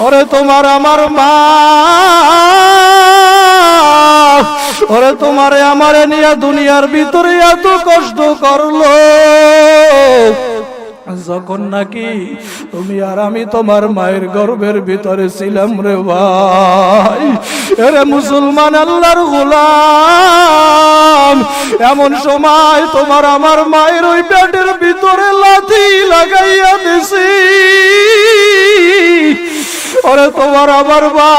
ওরে তোমার আমার মা, ওরে তোমারে আমারে নিয়ে দুনিয়ার ভিতরে এত কষ্ট করলো, যখন নাকি তুমি আর আমি তোমার মায়ের গর্ভের ভিতরে ছিলাম রে ভাই। এরে মুসলমান আল্লাহর গোলাম, এমন সময় তোমার আমার মায়ের ওই পেটের ভিতরে লাথি লাগাইয়া দিছি। ওরে তোমার আমার মা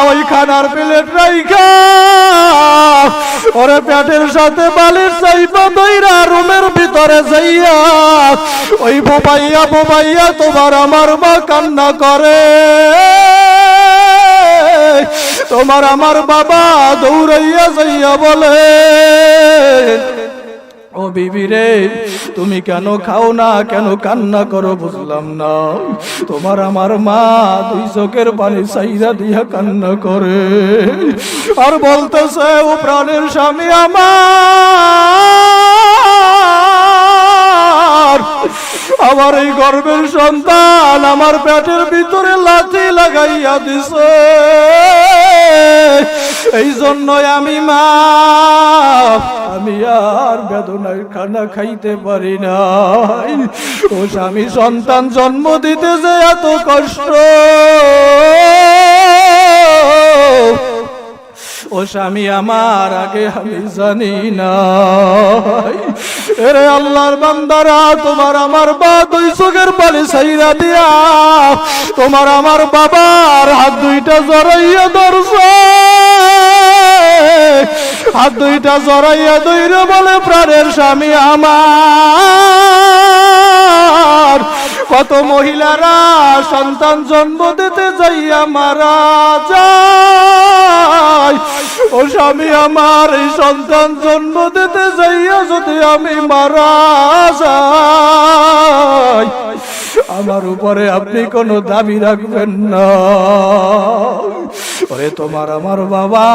ওই খানার প্লেট রাইখা ওরে পেটের সাথে বালির চাইপা দইরা রুমের ভিতরে যাইয়া ওই বোবাইয়া বোবাইয়া তোমার আমার মা কান্না করে। তোমার আমার বাবা দৌড়াইয়া যাইয়া বলে, ও বিবি রে, তুমি কেন খাও না, কেন কান্না করো বুঝলাম না। তোমার আমার মা দুই চোখের পানি চাইরা দিয়া কান্না করে আর বলতেছে, ও প্রাণের স্বামী আমার এই গর্ভের সন্তান আমার পেটের ভিতরে লাথি লাগাইয়া দিছে, এই জন্যই আমি মা আমি আর বেদনার খানা খাইতে পারি না। ও স্বামী, সন্তান জন্ম দিতে যে এত কষ্ট, ও স্বামী আমার আগে আমি জানি না। এরে আল্লাহর বান্দারা, তোমার আমার বা দুই চোখের পানি ছাইরা দিয়া তোমার আমার বাবার হাত দুইটা জড়াইয়া ধরছে, হাত দুইটা জড়াইয়া দইরে বলে, প্রাণের স্বামী আমার, কত মহিলারা সন্তান জন্ম দিতে যাইয়া মারা যায়, ও স্বামী আমার এই সন্তান জন্ম দিতে যাইয়া যদি আমি মারা যাই, আমার উপরে আপনি কোনো দাবি রাখবেন না। ওরে তোমার আমার বাবা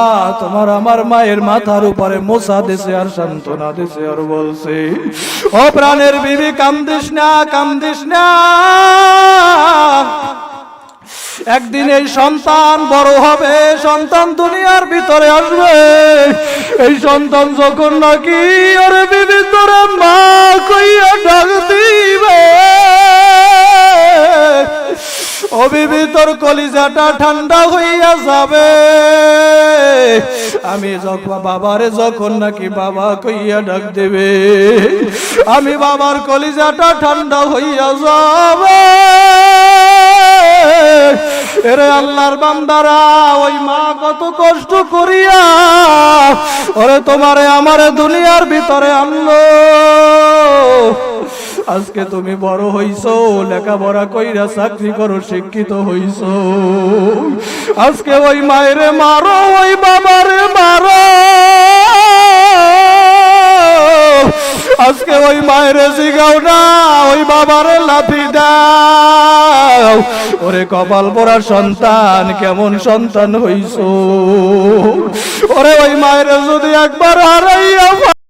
তোমার আমার মায়ের মাথার উপরে মোছা দিছে আর সান্ত্বনা দিছে আর বলছে, ও প্রাণের বিবি, কান্দিস না, কান্দিস না, একদিন এই সন্তান বড় হবে, সন্তান দুনিয়ার ভিতরে আসবে, এই সন্তান যখন নাকি ওরে বিবি তোরে মা কইয়া ডাক দিবে, ও বিবি তোর কলিজাটা ঠান্ডা হইয়া যাবে। আমি যখন বাবারে যখন নাকি বাবা কইয়া ডাক দেবে, আমি বাবার কলিজাটা ঠান্ডা হইয়া যাবে। এরে আল্লাহর বান্দারা, ওই মা কত কষ্ট করিয়া ওরে তোমারে আমারে দুনিয়ার ভিতরে আনলো, আজকে তুমি বড় হইছো, লেখাপড়া কইরা চাকরি করো, শিক্ষিত হইছো, আজকে ওই মায়েরে মারো, ওই বাবারে মারো, আজকে ওই মায়ের জিগাও না, ওই বাবারে লাথি দাও। ওরে কপাল পোড়া সন্তান, কেমন সন্তান হইছো, ওরে ওই মায়ের যদি একবার হারাইয়া